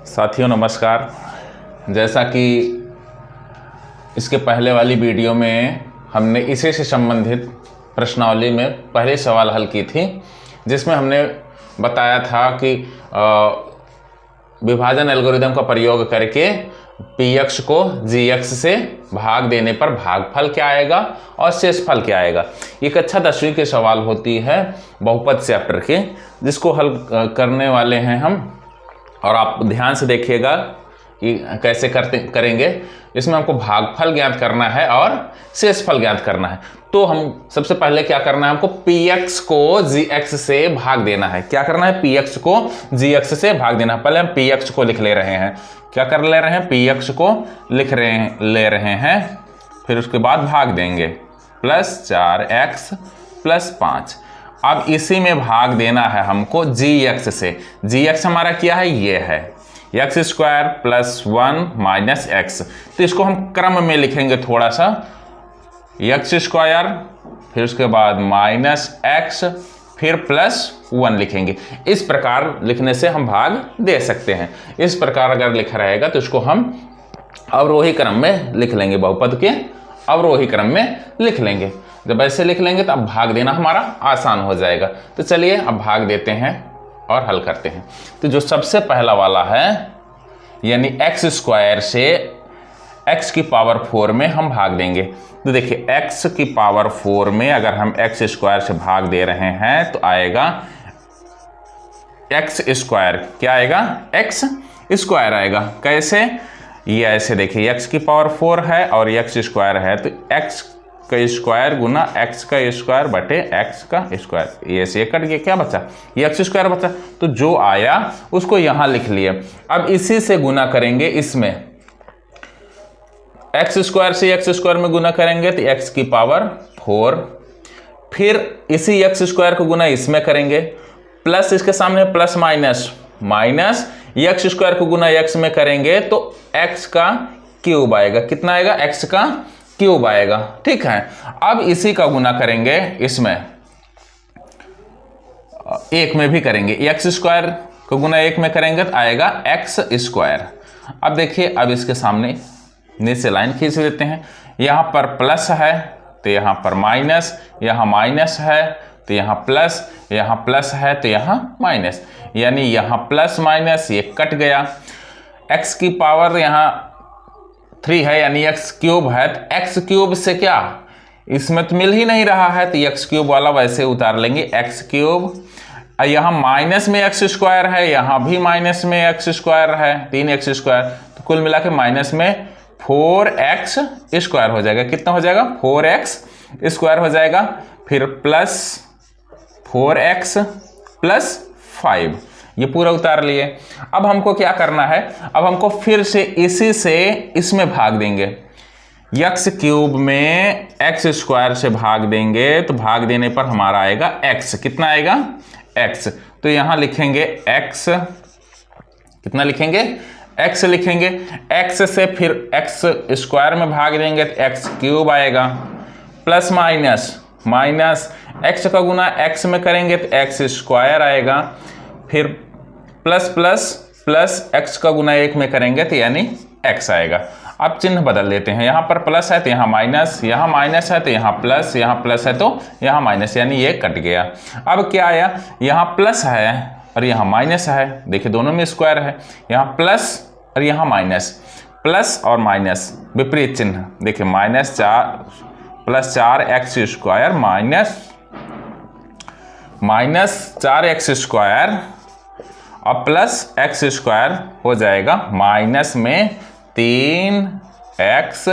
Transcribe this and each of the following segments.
साथियों नमस्कार। जैसा कि इसके पहले वाली वीडियो में हमने इसी से संबंधित प्रश्नावली में पहले सवाल हल की थी, जिसमें हमने बताया था कि विभाजन एल्गोरिदम का प्रयोग करके px को gx से भाग देने पर भागफल क्या आएगा और शेषफल क्या आएगा। ये कक्षा 10वीं के सवाल होती है बहुपद चैप्टर के, जिसको हल करने वाले हैं हम। और आप ध्यान से देखिएगा कि कैसे करेंगे। इसमें हमको भागफल ज्ञात करना है और शेषफल ज्ञात करना है। तो हम सबसे पहले क्या करना है, हमको px को gx से भाग देना है। क्या करना है, px को gx से भाग देना है। पहले हम px को लिख ले रहे हैं। क्या कर ले रहे हैं, px को ले रहे हैं, फिर उसके बाद भाग देंगे प्लस 4x प्लस 5। अब इसी में भाग देना है हमको gx से। gx हमारा क्या है, ये है x square plus 1 minus x। तो इसको हम क्रम में लिखेंगे थोड़ा सा, x स्क्वायर फिर उसके बाद माइनस x फिर प्लस 1 लिखेंगे। इस प्रकार लिखने से हम भाग दे सकते हैं। इस प्रकार अगर लिखा रहेगा तो इसको हम अवरोही क्रम में लिख लेंगे, बहुपद के अवरोही क्रम में लिख लेंगे। जब ऐसे लिख लेंगे तो अब भाग देना हमारा आसान हो जाएगा। तो चलिए अब भाग देते हैं और हल करते हैं। तो जो सबसे पहला वाला है, यानी x स्क्वायर से x की पावर 4 में हम भाग देंगे। तो देखिए x की पावर 4 में अगर हम x स्क्वायर से भाग दे रहे हैं तो आएगा x स्क्वायर। क्या आएगा, x स्क्वायर आएगा। कैसे, ये ऐसे देखिए x की पावर 4 है और x स्क्वायर है, तो x का स्क्वायर गुना x का स्क्वायर बटे x का स्क्वायर। ये से कट गया, क्या बचा, ये x स्क्वायर बचा। तो जो आया उसको यहां लिख लिए। अब इसी से गुना करेंगे, इसमें x स्क्वायर से x स्क्वायर में गुना करेंगे तो x की पावर 4, फिर इसी x स्क्वायर को गुना इसमें करेंगे, प्लस इसके सामने plus minus minus x square को गुना x में करेंगे तो x का क्यूब आएगा। कितना आएगा, x का क्यूब आएगा। ठीक है, अब इसी का गुना करेंगे इसमें, एक में भी करेंगे, x स्क्वायर को गुना एक में करेंगे तो आएगा x स्क्वायर। अब देखिए, अब इसके सामने नीचे लाइन खींच देते हैं। यहाँ पर प्लस है तो यहाँ पर माइनस, यहाँ माइनस है तो यहाँ प्लस, यहाँ प्लस है तो यहाँ माइनस, यानी यहाँ प्लस माइनस ये कट गया। x की पावर यहाँ 3 है, यानी x क्यूब है, तो x क्यूब से क्या, इसमें तो मिल ही नहीं रहा है तो x क्यूब वाला वैसे उतार लेंगे, x क्यूब। यहाँ माइनस में x स्क्वायर है, यहाँ भी माइनस में x स्क्वायर है, 3x स्क्वायर, तो कुल मिला के माइनस में 4x स्क्वायर हो जाएगा। कितना हो जाएगा, 4x स्क्वायर हो जाएगा। फिर प्लस 4x प्लस 5, ये पूरा उतार लिए। अब हमको क्या करना है, अब हमको फिर से इसी से इसमें भाग देंगे। x क्यूब में x स्क्वायर से भाग देंगे तो भाग देने पर हमारा आएगा x। कितना आएगा, x। तो यहां लिखेंगे x, कितना लिखेंगे, x लिखेंगे। x से फिर x स्क्वायर में भाग देंगे तो x क्यूब आएगा, प्लस माइनस माइनस x का गुना x में करेंगे तो x स्क्वायर आएगा, फिर प्लस प्लस प्लस x का गुना एक में करेंगे तो यानी x आएगा। अब चिन्ह बदल देते हैं, यहाँ पर प्लस है तो यहाँ माइनस, यहाँ माइनस है तो यहाँ प्लस, यहाँ प्लस है तो यहाँ माइनस, यानी ये कट गया। अब क्या आया, यहाँ प्लस है और यहाँ माइनस है। देखिए दोनों में स्क्वायर है, यहाँ प्लस और यहाँ माइनस, प्लस और माइनस विपरीत चिन्ह। देखिए minus 4 plus 4x square minus 4x square और प्लस x स्क्वायर हो जाएगा माइनस में 3x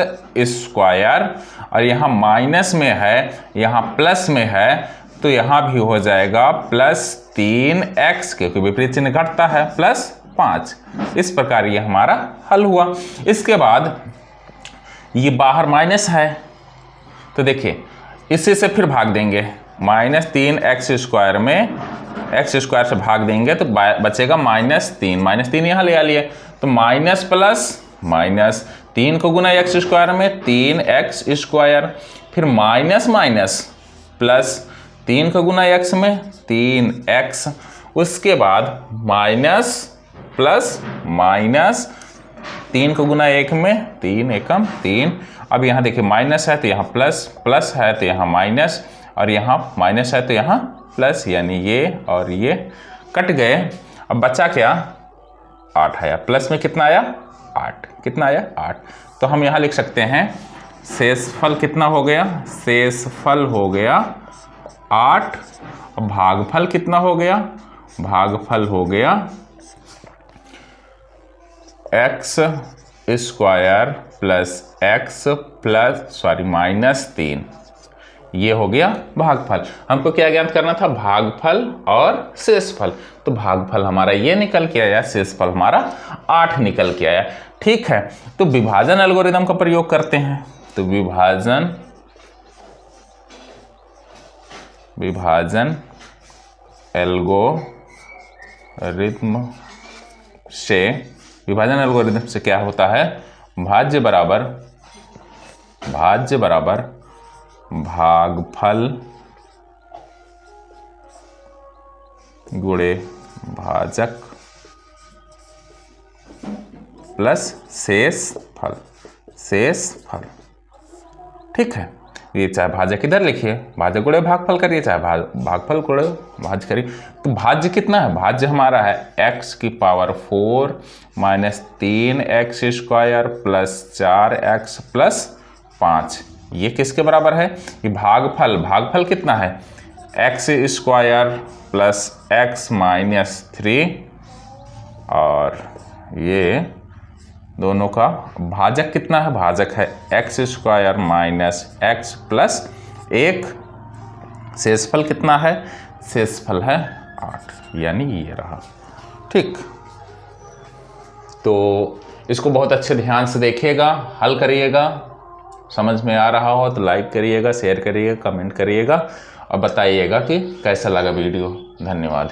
स्क्वायर, और यहाँ माइनस में है यहाँ प्लस में है तो यहाँ भी हो जाएगा प्लस 3x, क्योंकि विपरीत चिन्ह घटता है, प्लस 5। इस प्रकार ये हमारा हल हुआ। इसके बाद ये बाहर माइनस है तो देखिए इसी से फिर भाग देंगे, माइनस 3x स्क्वायर में x स्क्वायर से भाग देंगे तो बचेगा -3, -3 यहाँ ले आ लिए तो माइनस प्लस माइनस 3 को गुना x स्क्वायर में 3x स्क्वायर, फिर माइनस माइनस प्लस 3 को गुना x में 3x, उसके बाद माइनस प्लस माइनस 3 को गुना 1 में 3 एकम 3। अब यहाँ देखिए माइनस है तो यहाँ प्लस, प्लस है तो यहाँ माइनस, और यहाँ माइनस है तो यहाँ प्लस, यानी ये और ये कट गए। अब बचा क्या, 8 आया। प्लस में कितना आया, 8। कितना आया, 8। तो हम यहाँ लिख सकते हैं शेषफल कितना हो गया, शेषफल हो गया 8। भागफल कितना हो गया, भागफल हो गया x square plus x plus minus 3। ये हो गया भागफल। हमको क्या ज्ञात करना था, भागफल और शेषफल। तो भागफल हमारा ये निकल के आया, शेषफल हमारा 8 निकल के आया। ठीक है, तो विभाजन एल्गोरिदम का प्रयोग करते हैं। तो विभाजन एल्गोरिदम से क्या होता है, भाज्य बराबर भागफल गुणे भाजक प्लस शेषफल। ठीक है, ये चाहे भाजक इधर लिखिए, भाजक गुणे भागफल करिए, चाहे भागफल गुणे भाज्य करिए। तो भाज्य कितना है, भाज्य हमारा है x की power 4 minus 3x square plus 4x plus 5। ये किसके बराबर है, ये भागफल कितना है, x square plus x minus 3, और ये दोनों का भाजक कितना है, भाजक है x square minus x plus 1। शेषफल कितना है, शेषफल है 8, यानी ये रहा। ठीक, तो इसको बहुत अच्छे ध्यान से देखिएगा, हल करिएगा। समझ में आ रहा हो तो लाइक करिएगा, शेयर करिएगा, कमेंट करिएगा और बताइएगा कि कैसा लगा वीडियो। धन्यवाद।